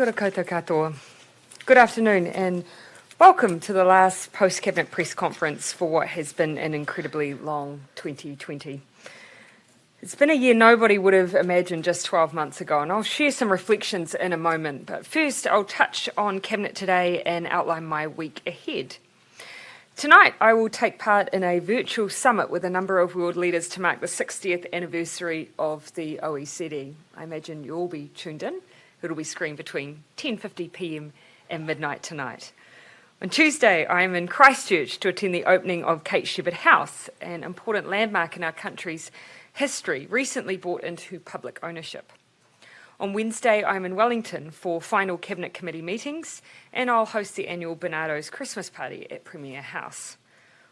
Kia ora koutou katoa. Good afternoon and welcome to the last post-Cabinet press conference for what has been an incredibly long 2020. It's been a year nobody would have imagined just 12 months ago, and I'll share some reflections in a moment, but first I'll touch on Cabinet today and outline my week ahead. Tonight I will take part in a virtual summit with a number of world leaders to mark the 60th anniversary of the OECD. I imagine you'll all be tuned in. It'll be screened between 10:50pm and midnight tonight. On Tuesday, I am in Christchurch to attend the opening of Kate Shepherd House, an important landmark in our country's history, recently brought into public ownership. On Wednesday, I'm in Wellington for final Cabinet Committee meetings, and I'll host the annual Bernardo's Christmas party at Premier House.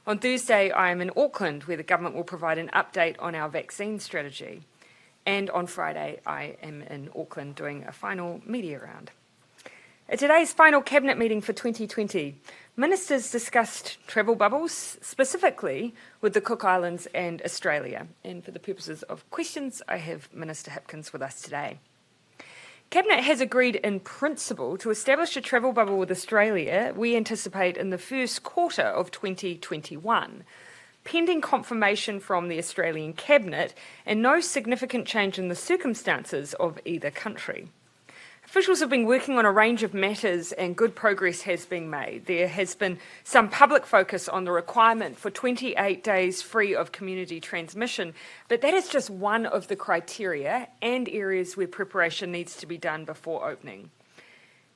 On Thursday, I am in Auckland, where the government will provide an update on our vaccine strategy. And on Friday, I am in Auckland doing a final media round. At today's final Cabinet meeting for 2020, ministers discussed travel bubbles, specifically with the Cook Islands and Australia. And for the purposes of questions, I have Minister Hipkins with us today. Cabinet has agreed in principle to establish a travel bubble with Australia, we anticipate in the first quarter of 2021. Pending confirmation from the Australian Cabinet and no significant change in the circumstances of either country. Officials have been working on a range of matters and good progress has been made. There has been some public focus on the requirement for 28 days free of community transmission, but that is just one of the criteria and areas where preparation needs to be done before opening.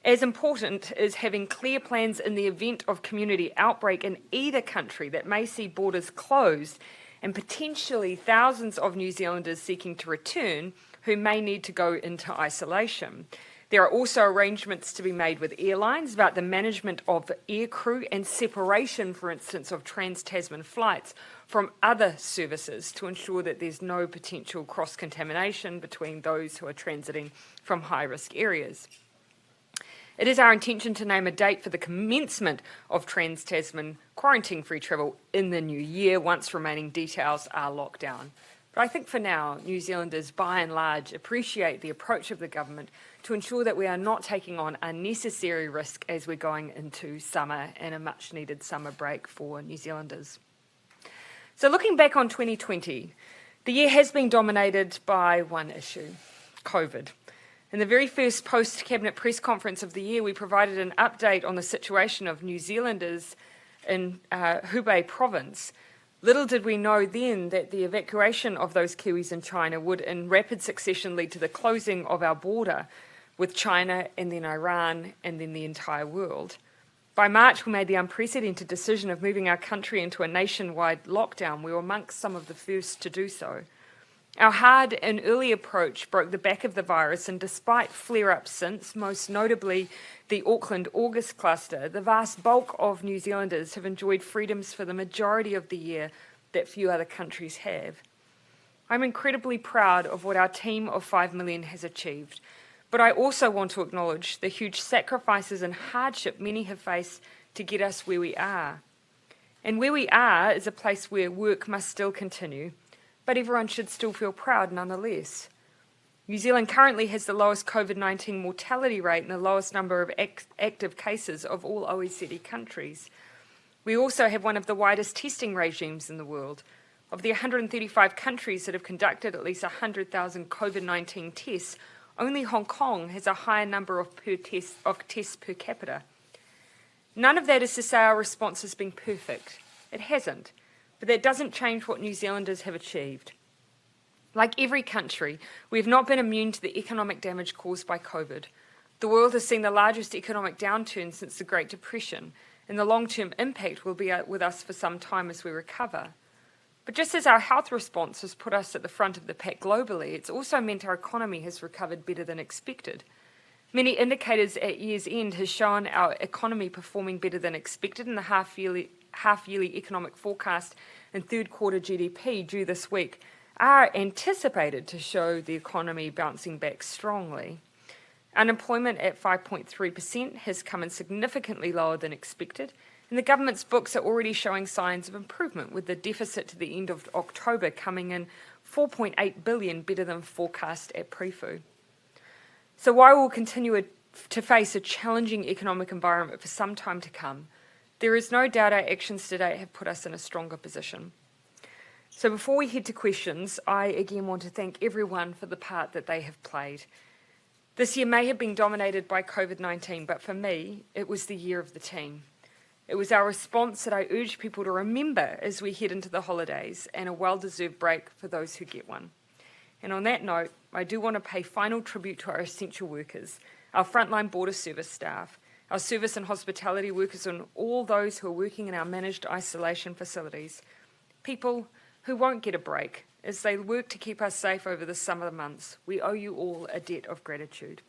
As important is having clear plans in the event of community outbreak in either country that may see borders closed and potentially thousands of New Zealanders seeking to return who may need to go into isolation. There are also arrangements to be made with airlines about the management of aircrew and separation, for instance, of trans-Tasman flights from other services to ensure that there's no potential cross-contamination between those who are transiting from high-risk areas. It is our intention to name a date for the commencement of trans-Tasman quarantine-free travel in the new year once remaining details are locked down. But I think for now, New Zealanders by and large appreciate the approach of the government to ensure that we are not taking on unnecessary risk as we're going into summer and a much needed summer break for New Zealanders. So looking back on 2020, the year has been dominated by one issue, COVID. In the very first post-Cabinet press conference of the year, we provided an update on the situation of New Zealanders in Hubei province. Little did we know then that the evacuation of those Kiwis in China would in rapid succession lead to the closing of our border with China and then Iran and then the entire world. By March, we made the unprecedented decision of moving our country into a nationwide lockdown. We were amongst some of the first to do so. Our hard and early approach broke the back of the virus, and despite flare-ups since, most notably the Auckland August cluster, the vast bulk of New Zealanders have enjoyed freedoms for the majority of the year that few other countries have. I'm incredibly proud of what our team of 5 million has achieved, but I also want to acknowledge the huge sacrifices and hardship many have faced to get us where we are. And where we are is a place where work must still continue, but everyone should still feel proud nonetheless. New Zealand currently has the lowest COVID-19 mortality rate and the lowest number of active cases of all OECD countries. We also have one of the widest testing regimes in the world. Of the 135 countries that have conducted at least 100,000 COVID-19 tests, only Hong Kong has a higher number of tests per capita. None of that is to say our response has been perfect. It hasn't. But that doesn't change what New Zealanders have achieved. Like every country, we have not been immune to the economic damage caused by COVID. The world has seen the largest economic downturn since the Great Depression, and the long-term impact will be with us for some time as we recover. But just as our health response has put us at the front of the pack globally, it's also meant our economy has recovered better than expected. Many indicators at year's end has shown our economy performing better than expected, and the half-yearly economic forecast and third quarter GDP due this week are anticipated to show the economy bouncing back strongly. Unemployment at 5.3% has come in significantly lower than expected, and the government's books are already showing signs of improvement, with the deficit to the end of October coming in 4.8 billion better than forecast at Prefu. So while we'll continue to face a challenging economic environment for some time to come, there is no doubt our actions today have put us in a stronger position. So before we head to questions, I again want to thank everyone for the part that they have played. This year may have been dominated by COVID-19, but for me, it was the year of the team. It was our response that I urge people to remember as we head into the holidays, and a well-deserved break for those who get one. And on that note, I do want to pay final tribute to our essential workers, our frontline border service staff, our service and hospitality workers, and all those who are working in our managed isolation facilities. People who won't get a break as they work to keep us safe over the summer months. We owe you all a debt of gratitude.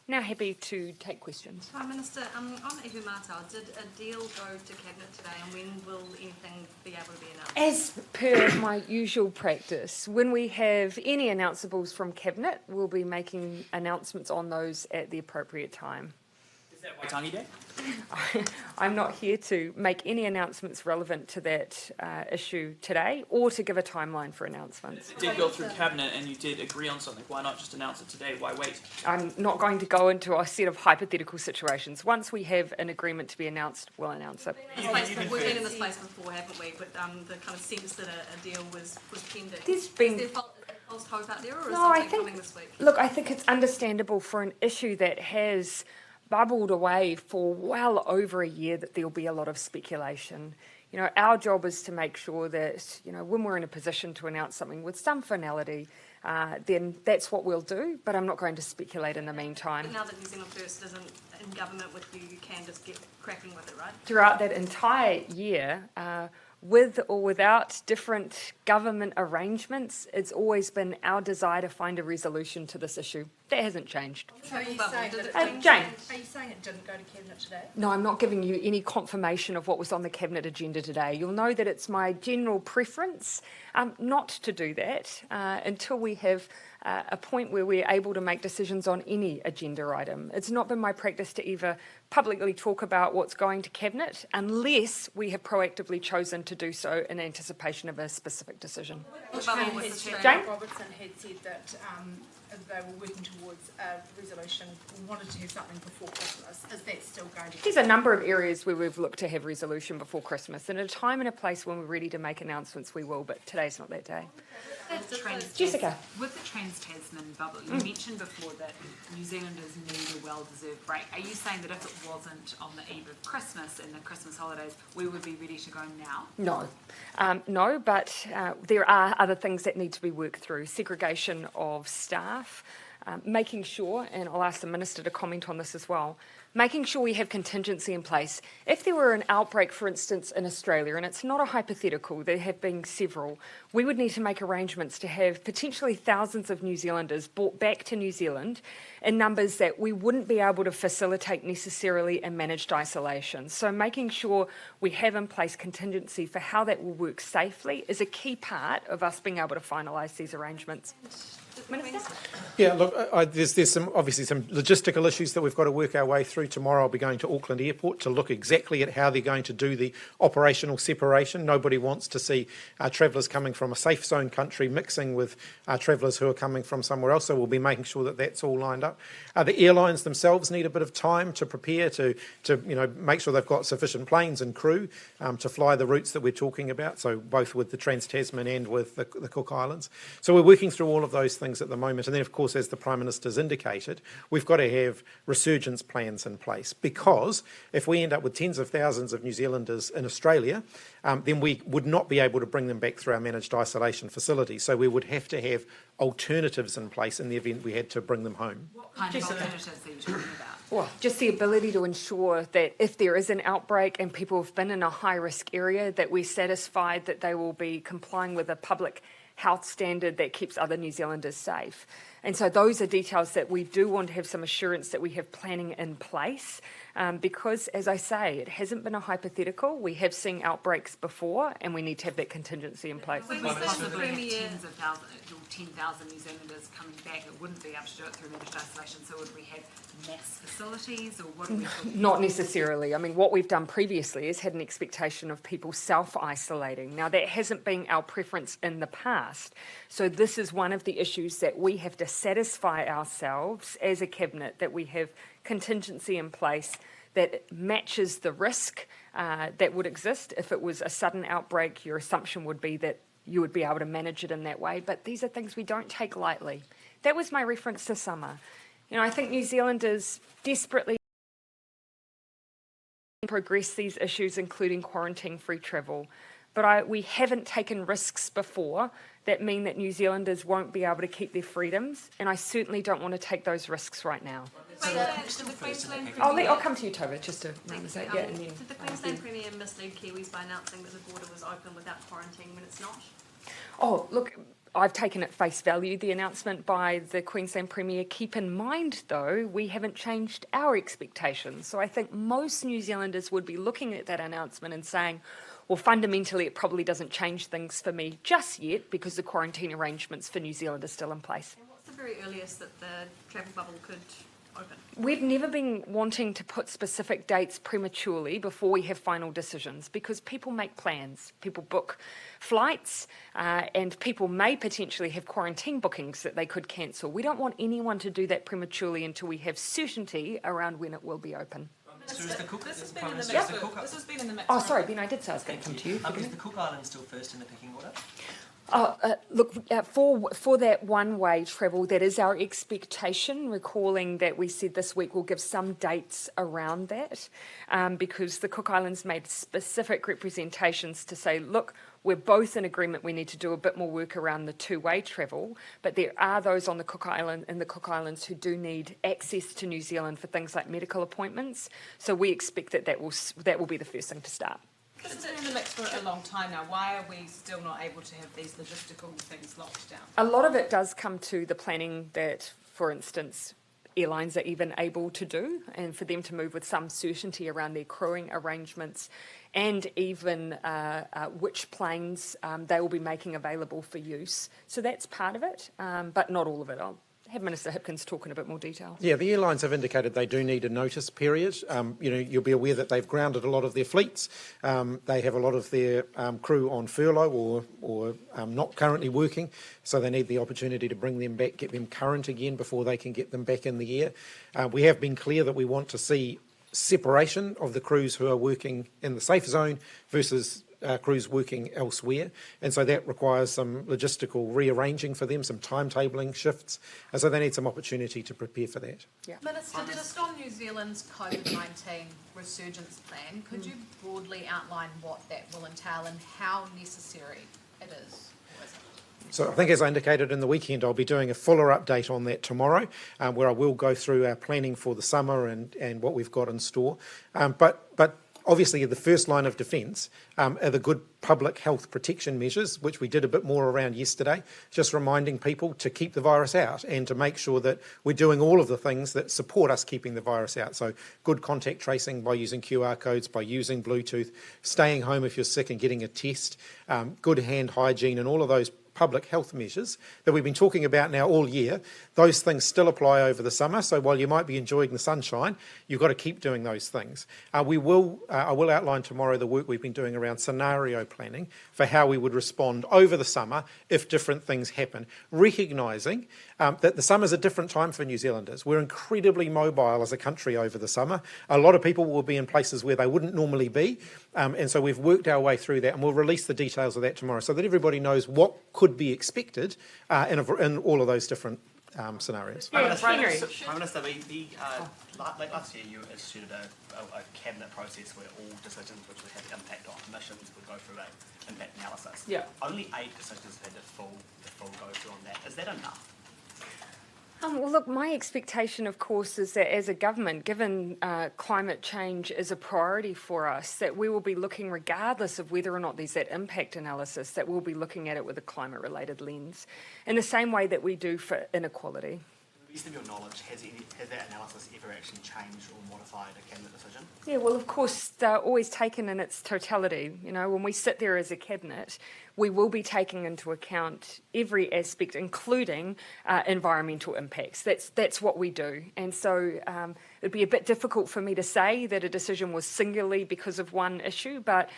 Now happy to take questions. Prime Minister, on Ihu Mātau, did a deal go to Cabinet today, and when will anything be able to be announced? As per my usual practice, when we have any announceables from Cabinet, we'll be making announcements on those at the appropriate time. Is that Waitangi Day? I'm not here to make any announcements relevant to that issue today, or to give a timeline for announcements. It did go through Cabinet and you did agree on something. Why not just announce it today? Why wait? I'm not going to go into a set of hypothetical situations. Once we have an agreement to be announced, we'll announce it. We've been in this place before, haven't we? But the kind of sense that a deal was pending. There's been... Is there false hope out there, or is No, I something think, coming this week? look, I think it's understandable for an issue that has bubbled away for well over a year that there'll be a lot of speculation. You know, our job is to make sure that, you know, when we're in a position to announce something with some finality, then that's what we'll do, but I'm not going to speculate in the meantime. But now that New Zealand First isn't in government with you, you can just get cracking with it, right? Throughout that entire year, with or without different government arrangements, it's always been our desire to find a resolution to this issue. That hasn't changed. So are you saying that Jane. Are you saying it didn't go to Cabinet today? No, I'm not giving you any confirmation of what was on the Cabinet agenda today. You'll know that it's my general preference not to do that until we have a point where we're able to make decisions on any agenda item. It's not been my practice to ever publicly talk about what's going to Cabinet unless we have proactively chosen to do so in anticipation of a specific decision. Jane? Robertson had said that they were working towards a resolution, wanted to have something before Christmas. Is that still going to be? There's a number of areas where we've looked to have resolution before Christmas, and at a time and a place when we're ready to make announcements, we will, but today's not that day. Jessica. With the trans-Tasman bubble, you mentioned before that New Zealanders need a well-deserved break. Are you saying that if it wasn't on the eve of Christmas and the Christmas holidays, we would be ready to go now? No. No, but there are other things that need to be worked through. Segregation of staff, making sure, and I'll ask the Minister to comment on this as well, making sure we have contingency in place. If there were an outbreak, for instance, in Australia, and it's not a hypothetical, there have been several, we would need to make arrangements to have potentially thousands of New Zealanders brought back to New Zealand in numbers that we wouldn't be able to facilitate necessarily in managed isolation. So making sure we have in place contingency for how that will work safely is a key part of us being able to finalise these arrangements. Minister? Yeah, look, there's obviously some logistical issues that we've got to work our way through. Tomorrow I'll be going to Auckland Airport to look exactly at how they're going to do the operational separation. Nobody wants to see travellers coming from a safe zone country mixing with travellers who are coming from somewhere else, so we'll be making sure that that's all lined up. The airlines themselves need a bit of time to prepare to make sure they've got sufficient planes and crew to fly the routes that we're talking about, so both with the trans-Tasman and with the Cook Islands. So we're working through all of those things at the moment, and then of course, as the Prime Minister's indicated, we've got to have resurgence plans in place, because if we end up with tens of thousands of New Zealanders in Australia, then we would not be able to bring them back through our managed isolation facilities, so we would have to have alternatives in place in the event we had to bring them home. What kind of alternatives are you talking about? Well, just the ability to ensure that if there is an outbreak and people have been in a high-risk area, that we're satisfied that they will be complying with a public health standard that keeps other New Zealanders safe. And so those are details that we do want to have some assurance that we have planning in place, because, as I say, it hasn't been a hypothetical. We have seen outbreaks before, and we need to have that contingency in place. We possibly have tens of thousands, 10,000 New Zealanders coming back that wouldn't be able to do it through managed isolation, so would we have mass facilities, or what are we talking Not necessarily. I mean, what we've done previously is had an expectation of people self-isolating. Now, that hasn't been our preference in the past. So this is one of the issues that we have to satisfy ourselves as a cabinet that we have contingency in place that matches the risk that would exist. If it was a sudden outbreak, your assumption would be that you would be able to manage it in that way. But these are things we don't take lightly. That was my reference to summer. You know, I think New Zealanders desperately progress these issues, including quarantine-free travel. But we haven't taken risks before that mean that New Zealanders won't be able to keep their freedoms, and I certainly don't want to take those risks right now. I'll come to you, Tova, just to say yeah. And then, did the Queensland Premier mislead Kiwis by announcing that the border was open without quarantine when it's not? Oh, look, I've taken at face value the announcement by the Queensland Premier. Keep in mind, though, we haven't changed our expectations. So I think most New Zealanders would be looking at that announcement and saying, well, fundamentally, it probably doesn't change things for me just yet because the quarantine arrangements for New Zealand are still in place. And what's the very earliest that the travel bubble could open? We've never been wanting to put specific dates prematurely before we have final decisions because people make plans, people book flights, and people may potentially have quarantine bookings that they could cancel. We don't want anyone to do that prematurely until we have certainty around when it will be open. So is the Cook, This has been Prime in the Minister, mix. is the Cook, This has been in the mix. Oh, sorry, Ben, I did say I was going to come to you. is the Cook Islands still first in the pecking order? Look, for that one-way travel, that is our expectation, recalling that we said this week we'll give some dates around that, because the Cook Islands made specific representations to say, look, we're both in agreement we need to do a bit more work around the two-way travel, but there are those on the Cook Islands who do need access to New Zealand for things like medical appointments, so we expect that will be the first thing to start. This has been in the mix for a long time now. Why are we still not able to have these logistical things locked down? A lot of it does come to the planning that, for instance, airlines are even able to do, and for them to move with some certainty around their crewing arrangements and even which planes they will be making available for use. So that's part of it, but not all of it. I'll have Minister Hipkins talk in a bit more detail. Yeah, the airlines have indicated they do need a notice period. You'll be aware that they've grounded a lot of their fleets. They have a lot of their crew on furlough or not currently working, so they need the opportunity to bring them back, get them current again before they can get them back in the air. We have been clear that we want to see separation of the crews who are working in the safe zone versus crews working elsewhere, and so that requires some logistical rearranging for them, some timetabling shifts, and so they need some opportunity to prepare for that. Yeah. Minister, just on New Zealand's COVID-19 resurgence plan, could you broadly outline what that will entail and how necessary it is? Or is it? So I think, as I indicated in the weekend, I'll be doing a fuller update on that tomorrow, where I will go through our planning for the summer and what we've got in store. But obviously, the first line of defence are the good public health protection measures, which we did a bit more around yesterday, just reminding people to keep the virus out and to make sure that we're doing all of the things that support us keeping the virus out. So good contact tracing by using QR codes, by using Bluetooth, staying home if you're sick and getting a test, good hand hygiene and all of those public health measures that we've been talking about now all year. Those things still apply over the summer, so while you might be enjoying the sunshine, you've got to keep doing those things. I will outline tomorrow the work we've been doing around scenario planning for how we would respond over the summer if different things happen, recognising that the summer's a different time for New Zealanders. We're incredibly mobile as a country over the summer. A lot of people will be in places where they wouldn't normally be, and so we've worked our way through that, and we'll release the details of that tomorrow so that everybody knows what could be expected in all of those different scenarios. Yeah, Prime Henry. Minister, like last year you instituted a cabinet process where all decisions which would have impact on emissions would go through an impact analysis. Yeah. Only 8 decisions had the full go through on that. Is that enough? Well, look, my expectation, of course, is that as a government, given climate change is a priority for us, that we will be looking, regardless of whether or not there's that impact analysis, that we'll be looking at it with a climate-related lens, in the same way that we do for inequality. To the best of your knowledge, has that analysis ever actually changed or modified a cabinet decision? Yeah, well, of course, they're always taken in its totality. You know, when we sit there as a cabinet, we will be taking into account every aspect, including environmental impacts. That's what we do. And so it'd be a bit difficult for me to say that a decision was singularly because of one issue, but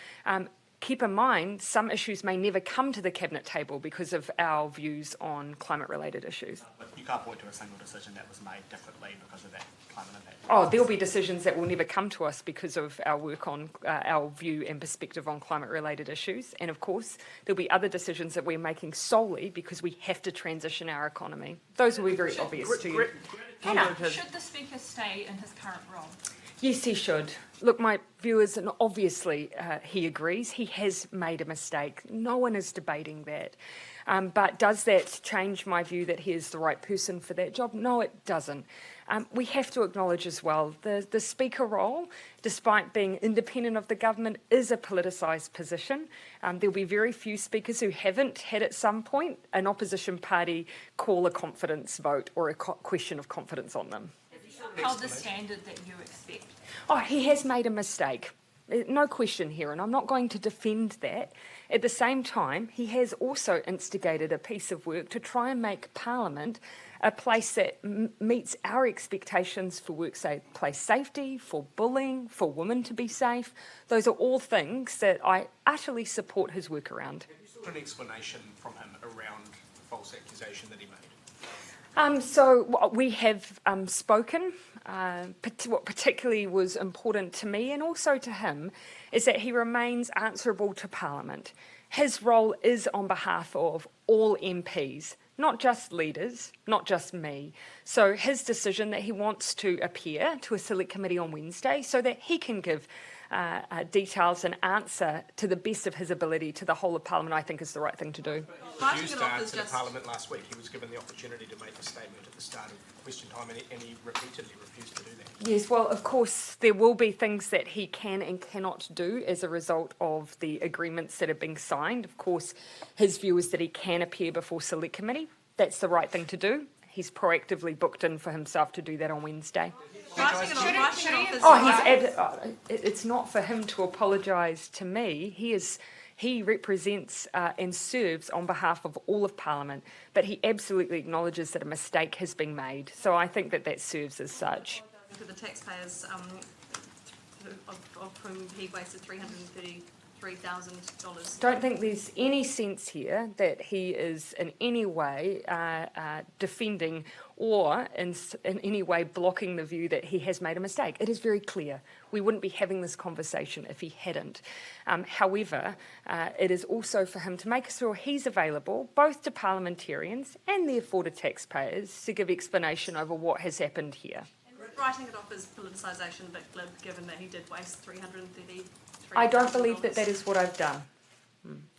keep in mind, some issues may never come to the cabinet table because of our views on climate-related issues. But you can't point to a single decision that was made differently because of that climate impact. Oh, there'll be decisions that will never come to us because of our work on our view and perspective on climate-related issues. And of course, there'll be other decisions that we're making solely because we have to transition our economy. Those will be very obvious to you. Should the Speaker stay in his current role? Yes, he should. Look, my view is, and obviously he agrees, he has made a mistake. No one is debating that. But does that change my view that he is the right person for that job? No, it doesn't. We have to acknowledge as well, the Speaker role, despite being independent of the government, is a politicised position. There'll be very few speakers who haven't had at some point an opposition party call a confidence vote or a question of confidence on them. Held the standard that you expect? Oh, he has made a mistake. No question here, and I'm not going to defend that. At the same time, he has also instigated a piece of work to try and make Parliament a place that meets our expectations for workplace safety, for bullying, for women to be safe. Those are all things that I utterly support his work around. Have you sought an explanation from him around the false accusation that he made? So what we have spoken. What particularly was important to me and also to him is that he remains answerable to Parliament. His role is on behalf of all MPs, not just leaders, not just me. So his decision that he wants to appear to a select committee on Wednesday so that he can give details and answer to the best of his ability to the whole of Parliament, I think is the right thing to do. Writing Refused it to off is answer to just- Parliament last week. He was given the opportunity to make a statement at the start of question time and he repeatedly refused to do that. Yes, well, of course, there will be things that he can and cannot do as a result of the agreements that are being signed. Of course, his view is that he can appear before Select Committee. That's the right thing to do. He's proactively booked in for himself to do that on Wednesday. Writing it off It's not for him to apologise to me. He represents and serves on behalf of all of Parliament, but he absolutely acknowledges that a mistake has been made. So I think that serves as such. to the taxpayers, of whom he wasted $333,000. Don't think there's any sense here that he is in any way defending or in any way blocking the view that he has made a mistake. It is very clear. We wouldn't be having this conversation if he hadn't. However, it is also for him to make sure he's available both to parliamentarians and therefore to taxpayers to give explanation over what has happened here. Writing it off as politicisation, but given that he did waste $333,000. I don't believe that is what I've done.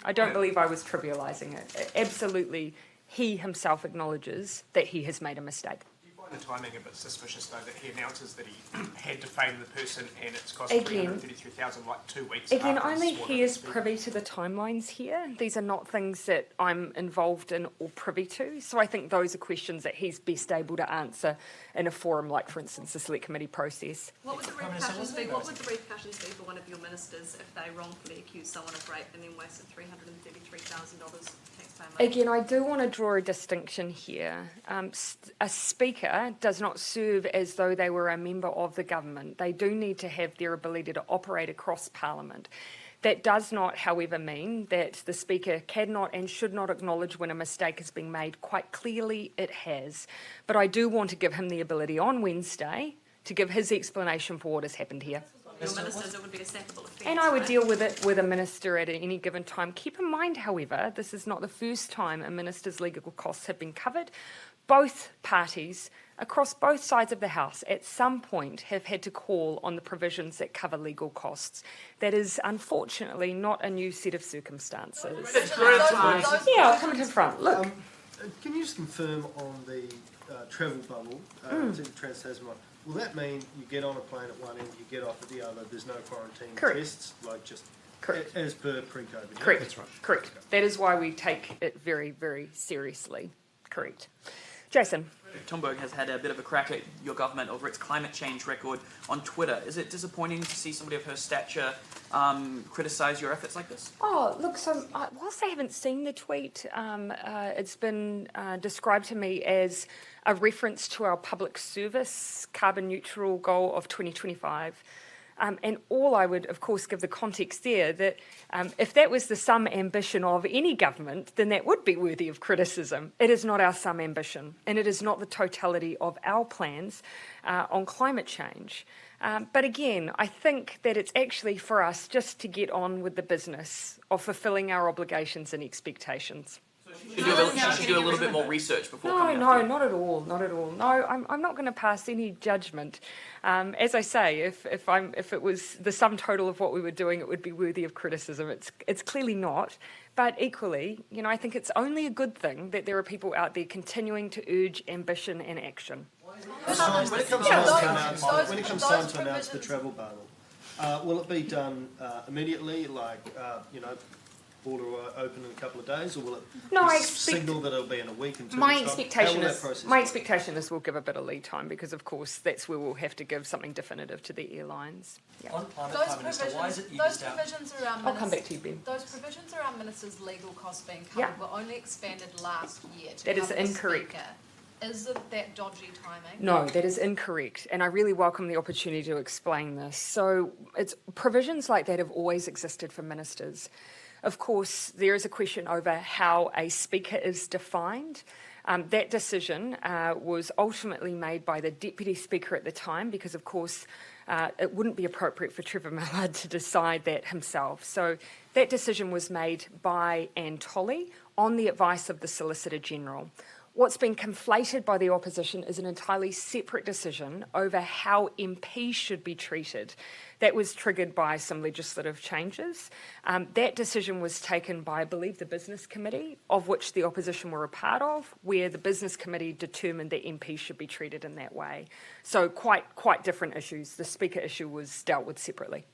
I don't believe I was trivialising it. Absolutely, he himself acknowledges that he has made a mistake. Do you find the timing a bit suspicious, though, that he announces that he had defamed the person and it's cost Again, $333,000 like 2 weeks Again, after only sworn he in is speaker? privy to the timelines here. These are not things that I'm involved in or privy to. So I think those are questions that he's best able to answer in a forum like, for instance, the Select Committee process. What would the repercussions be? What would the repercussions be for one of your ministers if they wrongfully accused someone of rape and then wasted $333,000 taxpayer money? Again, I do want to draw a distinction here. A speaker does not serve as though they were a member of the government. They do need to have their ability to operate across Parliament. That does not, however, mean that the Speaker cannot and should not acknowledge when a mistake has been made. Quite clearly it has. But I do want to give him the ability on Wednesday to give his explanation for what has happened here. Your ministers, it would be a sackable offence. And I would right? deal with it with a minister at any given time. Keep in mind, however, this is not the first time a minister's legal costs have been covered. Both parties, across both sides of the House, at some point have had to call on the provisions that cover legal costs. That is, unfortunately, not a new set of circumstances. Yeah, I'll come to the front. Look. Can you just confirm on the travel bubble to the trans-Tasman? Will that mean you get on a plane at one end, you get off at the other, there's no quarantine Correct. tests, like just Correct. as per pre-COVID? Yeah? Correct. That's right. Correct. That is why we take it very, very seriously. Correct. Jason. Thunberg has had a bit of a crack at your government over its climate change record on Twitter. Is it disappointing to see somebody of her stature criticise your efforts like this? Oh, look, so whilst I haven't seen the tweet, it's been described to me as a reference to our public service carbon neutral goal of 2025. And all I would, of course, give the context there that if that was the sum ambition of any government, then that would be worthy of criticism. It is not our sum ambition, and it is not the totality of our plans on climate change. But again, I think that it's actually for us just to get on with the business of fulfilling our obligations and expectations. She should do a little bit more research before coming No, up to not at all, not at all. No, I'm not going to pass any judgment. As I say, if it was the sum total of what we were doing, it would be worthy of criticism. It's clearly not. But equally, I think it's only a good thing that there are people out there continuing to urge ambition and action. When it comes time to announce the travel bubble, will it be done immediately, border open in a couple of days, or will it signal that it'll be in a week and 2 weeks' time? My expectation is we'll give a bit of lead time because, of course, that's where we'll have to give something definitive to the airlines. Yeah. On climate, Those Prime Minister, why is it you those just out? provisions around I'll come back to you, Ben. Those provisions around ministers' legal costs being covered Yeah. were only expanded last year to That is cover the incorrect. Speaker. Is it that dodgy timing? No, that is incorrect, and I really welcome the opportunity to explain this. So, it's provisions like that have always existed for ministers. Of course, there is a question over how a speaker is defined. That decision was ultimately made by the Deputy Speaker at the time because, of course, it wouldn't be appropriate for Trevor Mallard to decide that himself. So that decision was made by Anne Tolley on the advice of the Solicitor General. What's been conflated by the opposition is an entirely separate decision over how MPs should be treated. That was triggered by some legislative changes. That decision was taken by, I believe, the Business Committee, of which the opposition were a part of, where the Business Committee determined that MPs should be treated in that way. So quite different issues. The Speaker issue was dealt with separately.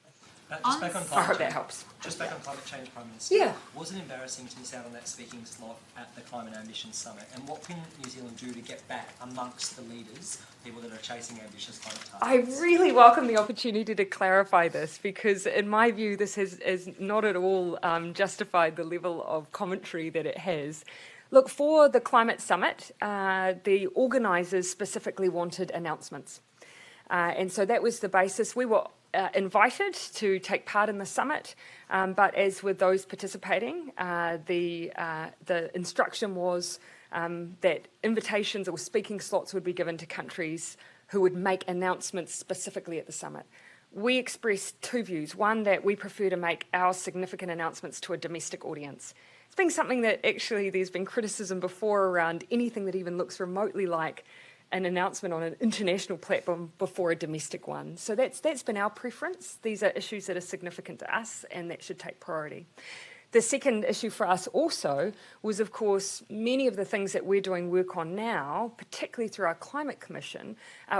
Just back on climate I hope that change. helps. Just back on climate change, Prime Minister. Yeah. Was it embarrassing to miss out on that speaking slot at the Climate Ambition Summit? And what can New Zealand do to get back amongst the leaders, people that are chasing ambitious climate targets? I really welcome the opportunity to clarify this because, in my view, this has not at all justified the level of commentary that it has. Look, for the Climate Summit, the organisers specifically wanted announcements. And so that was the basis. We were invited to take part in the summit, but as with those participating, the instruction was that invitations or speaking slots would be given to countries who would make announcements specifically at the summit. We expressed two views. One, that we prefer to make our significant announcements to a domestic audience. It's been something that actually there's been criticism before around anything that even looks remotely like an announcement on an international platform before a domestic one. So that's been our preference. These are issues that are significant to us and that should take priority. The second issue for us also was, of course, many of the things that we're doing work on now, particularly through our Climate Commission,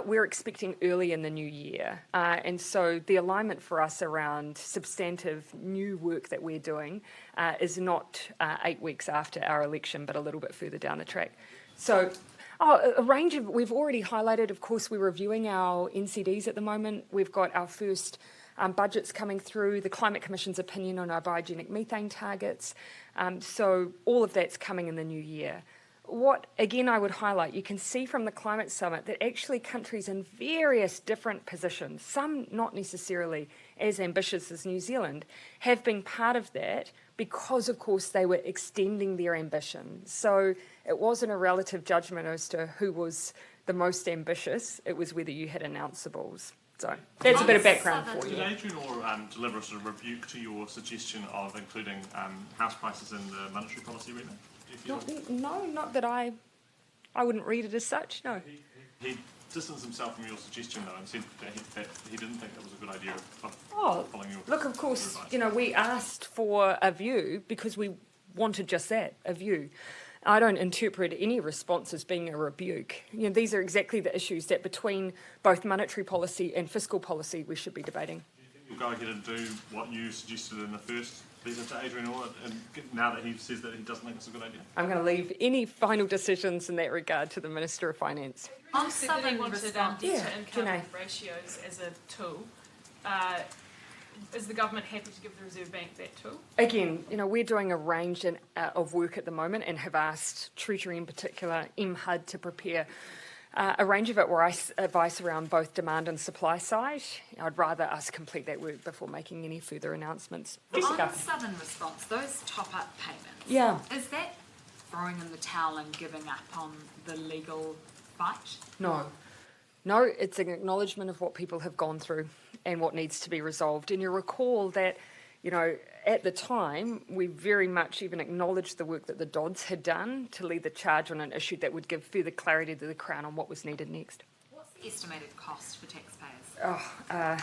we're expecting early in the new year. And so the alignment for us around substantive new work that we're doing is not 8 weeks after our election, but a little bit further down the track. So a range of, we've already highlighted, of course, we're reviewing our NCDs at the moment. We've got our first budgets coming through, the Climate Commission's opinion on our biogenic methane targets. So all of that's coming in the new year. What, again, I would highlight, you can see from the Climate Summit that actually countries in various different positions, some not necessarily as ambitious as New Zealand, have been part of that because, of course, they were extending their ambition. So it wasn't a relative judgment as to who was the most ambitious, it was whether you had announceables. So that's a bit of background for you. Did Adrian deliver a sort of rebuke to your suggestion of including house prices in the monetary policy arena? No, not that I wouldn't read it as such, no. He distanced himself from your suggestion, though, and said that he didn't think that was a good idea of following your Look, of course, advice. We asked for a view because we wanted just that, a view. I don't interpret any response as being a rebuke. These are exactly the issues that between both monetary policy and fiscal policy we should be debating. Do you think you'll go ahead and do what you suggested in the first letter to Adrian Orr, and now that he says that he doesn't think it's a good idea? I'm going to leave any final decisions in that regard to the Minister of Finance. On Southern wanted debt to Yeah, income Janae. ratios as a tool. Is the government happy to give the Reserve Bank that tool? Again, we're doing a range of work at the moment and have asked Treasury in particular, MHUD, to prepare a range of advice around both demand and supply side. I'd rather us complete that work before making any further announcements. Jessica. On Southern Response, those top-up payments, Yeah. is that throwing in the towel and giving up on the legal fight? No. No, it's an acknowledgement of what people have gone through and what needs to be resolved. And you recall that, you know, at the time, we very much even acknowledged the work that the Dodds had done to lead the charge on an issue that would give further clarity to the Crown on what was needed next. What's the estimated cost for taxpayers?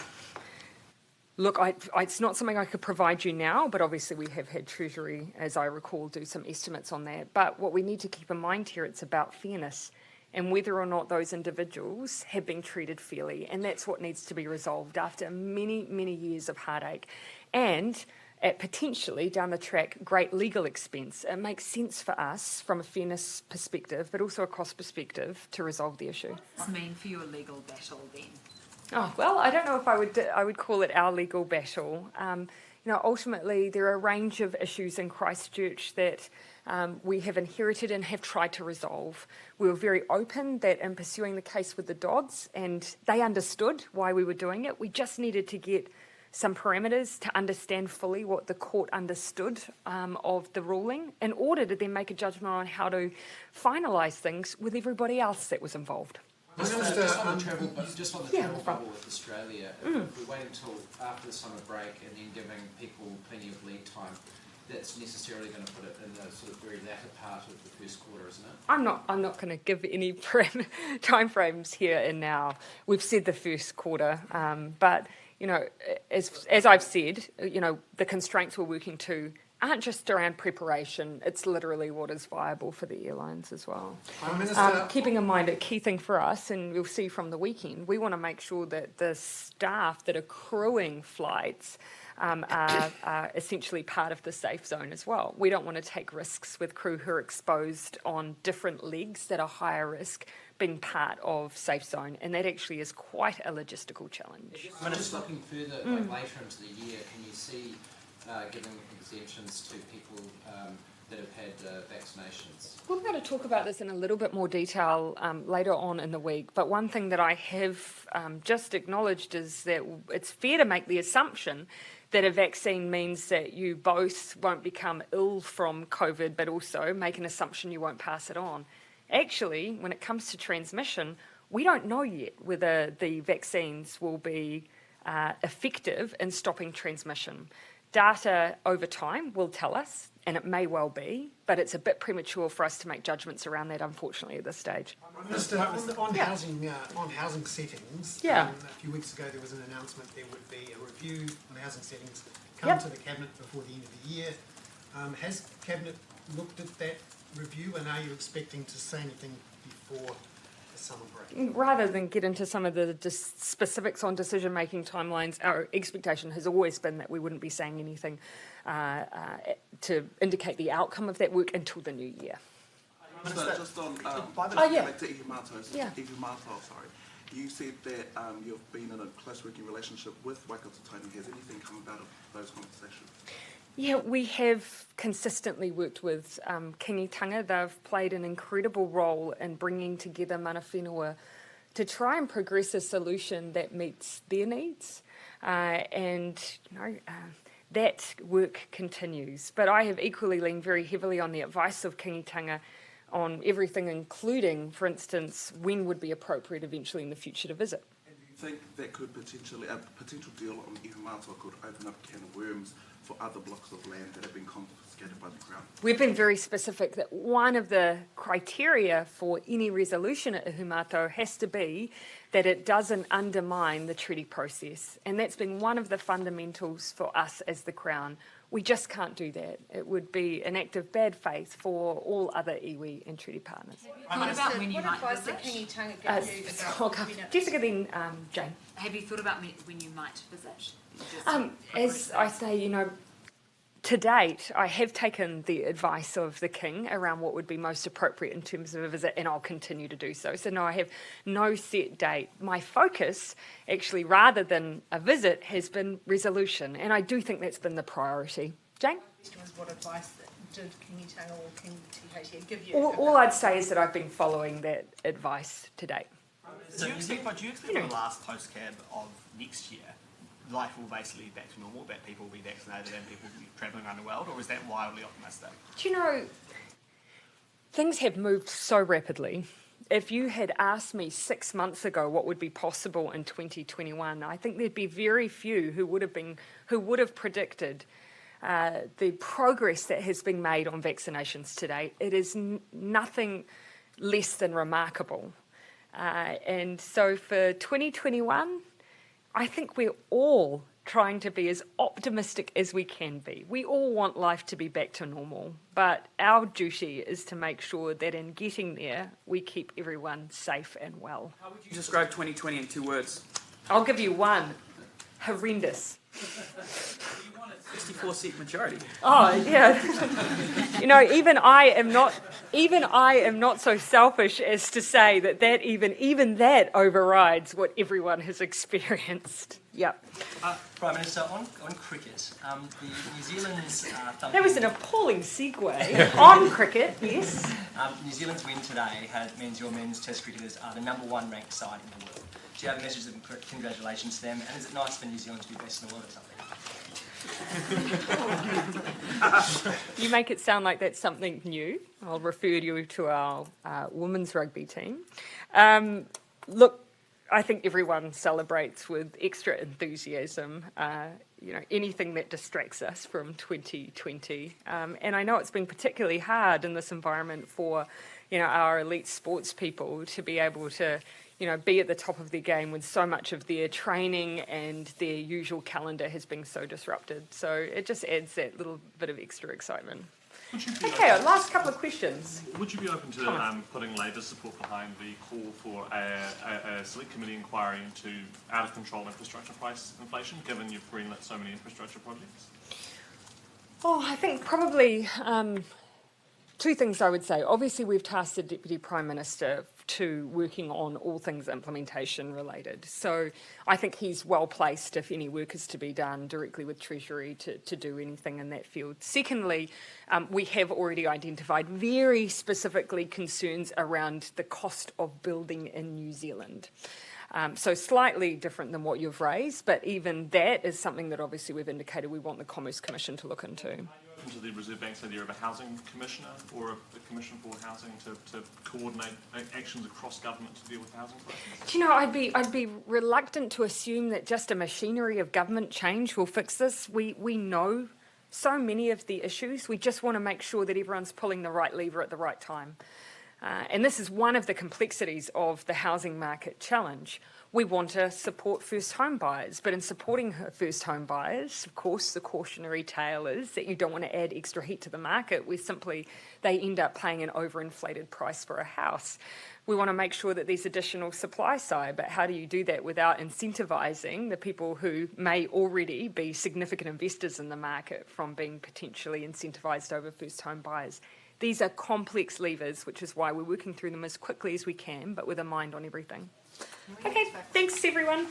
Look, it's not something I could provide you now, but obviously we have had Treasury, as I recall, do some estimates on that. But what we need to keep in mind here, it's about fairness and whether or not those individuals have been treated fairly. And that's what needs to be resolved after many, many years of heartache. And at potentially, down the track, great legal expense. It makes sense for us from a fairness perspective, but also a cost perspective, to resolve the issue. What does this mean for your legal battle then? Oh, well, I don't know if I would call it our legal battle. You know, ultimately, there are a range of issues in Christchurch that we have inherited and have tried to resolve. We were very open that in pursuing the case with the Dodds, and they understood why we were doing it. We just needed to get some parameters to understand fully what the court understood of the ruling in order to then make a judgment on how to finalise things with everybody else that was involved. Just on the travel bubble with Australia, if we wait until after the summer break and then giving people plenty of lead time, that's necessarily going to put it in the sort of very latter part of the first quarter, isn't it? I'm not going to give any timeframes here and now. We've said the first quarter, but you know, as I've said, you know, the constraints we're working to aren't just around preparation, it's literally what is viable for the airlines as well. Keeping in mind, a key thing for us, and we'll see from the weekend, we want to make sure that the staff that are crewing flights are essentially part of the safe zone as well. We don't want to take risks with crew who are exposed on different legs that are higher risk being part of safe zone, and that actually is quite a logistical challenge. Just looking further, like later into the year, can you see giving exemptions to people that have had vaccinations? We're going to talk about this in a little bit more detail later on in the week, but one thing that I have just acknowledged is that it's fair to make the assumption that a vaccine means that you both won't become ill from COVID, but also make an assumption you won't pass it on. Actually, when it comes to transmission, we don't know yet whether the vaccines will be effective in stopping transmission. Data over time will tell us, and it may well be, but it's a bit premature for us to make judgments around that, unfortunately, at this stage. On housing settings, Yeah. A few weeks ago there was an announcement there would be a review on housing settings come to the Cabinet before the end of the year. Has Cabinet looked at that review, and are you expecting to say anything before the summer break? Rather than get into some of the specifics on decision-making timelines, our expectation has always been that we wouldn't be saying anything to indicate the outcome of that work until the new year. Minister, just on back to Ihumato, sorry. You said that you've been in a close working relationship with Waikato Tainui. Has anything come about of those conversations? Yeah, we have consistently worked with Kingitanga. They've played an incredible role in bringing together mana whenua to try and progress a solution that meets their needs. That work continues. But I have equally leaned very heavily on the advice of Kingitanga on everything, including, for instance, when would be appropriate eventually in the future to visit. And do you think that could potentially, a potential deal on Ihumato could open up a can of worms for other blocks of land that have been confiscated by the Crown? We've been very specific that one of the criteria for any resolution at Ihumato has to be that it doesn't undermine the treaty process. And that's been one of the fundamentals for us as the Crown. We just can't do that. It would be an act of bad faith for all other iwi and treaty partners. What about when you might advice visit? that Kingitanga give you about Jessica, then Jane. Have you thought about when you might visit? As I say, you know, to date, I have taken the advice of the King around what would be most appropriate in terms of a visit, and I'll continue to do so. So no, I have no set date. My focus, actually, rather than a visit, has been resolution, and I do think that's been the priority. Jane? What advice did King Tao or King THT give you? All I'd say is that I've been following that advice to date. So do you expect the last post-cab of next year, life will basically be back to normal, that people will be vaccinated and people will be travelling around the world, or is that wildly optimistic? Do you know, things have moved so rapidly. If you had asked me 6 months ago what would be possible in 2021, I think there'd be very few who would have predicted the progress that has been made on vaccinations today. It is nothing less than remarkable. And so for 2021, I think we're all trying to be as optimistic as we can be. We all want life to be back to normal, but our duty is to make sure that in getting there, we keep everyone safe and well. How would you describe 2020 in 2 words? I'll give you one. Horrendous. You won a 64-seat majority. Oh, yeah. You know, even I am not so selfish as to say that even that overrides what everyone has experienced. Yep. Prime Minister, on cricket, the New Zealand's That was an appalling segue. On cricket, yes. New Zealand's win today means your men's Test cricketers are the #1 ranked side in the world. Do you have a message of congratulations to them? And is it nice for New Zealand to be best in the world at something? You make it sound like that's something new. I'll refer you to our women's rugby team. Look, I think everyone celebrates with extra enthusiasm, anything that distracts us from 2020. And I know it's been particularly hard in this environment for, our elite sports people to be able to, be at the top of their game when so much of their training and their usual calendar has been so disrupted. So it just adds that little bit of extra excitement. Okay, last couple of questions. Would you be open to putting Labour's support behind the call for a select committee inquiry into out-of-control infrastructure price inflation, given you've greenlit so many infrastructure projects? Oh, I think probably 2 things I would say. Obviously, we've tasked the Deputy Prime Minister to working on all things implementation related. So I think he's well placed, if any work is to be done directly with Treasury, to do anything in that field. Secondly, we have already identified very specifically concerns around the cost of building in New Zealand. So slightly different than what you've raised, but even that is something that obviously we've indicated we want the Commerce Commission to look into. To the Reserve Bank's idea of a housing commissioner or a commission for housing to coordinate actions across government to deal with housing crises? Do you know, I'd be reluctant to assume that just a machinery of government change will fix this. We know so many of the issues. We just want to make sure that everyone's pulling the right lever at the right time. And this is one of the complexities of the housing market challenge. We want to support first home buyers, but in supporting first home buyers, of course, the cautionary tale is that you don't want to add extra heat to the market where simply they end up paying an overinflated price for a house. We want to make sure that there's additional supply side, but how do you do that without incentivising the people who may already be significant investors in the market from being potentially incentivised over first home buyers? These are complex levers, which is why we're working through them as quickly as we can, but with a mind on everything. Okay, thanks everyone.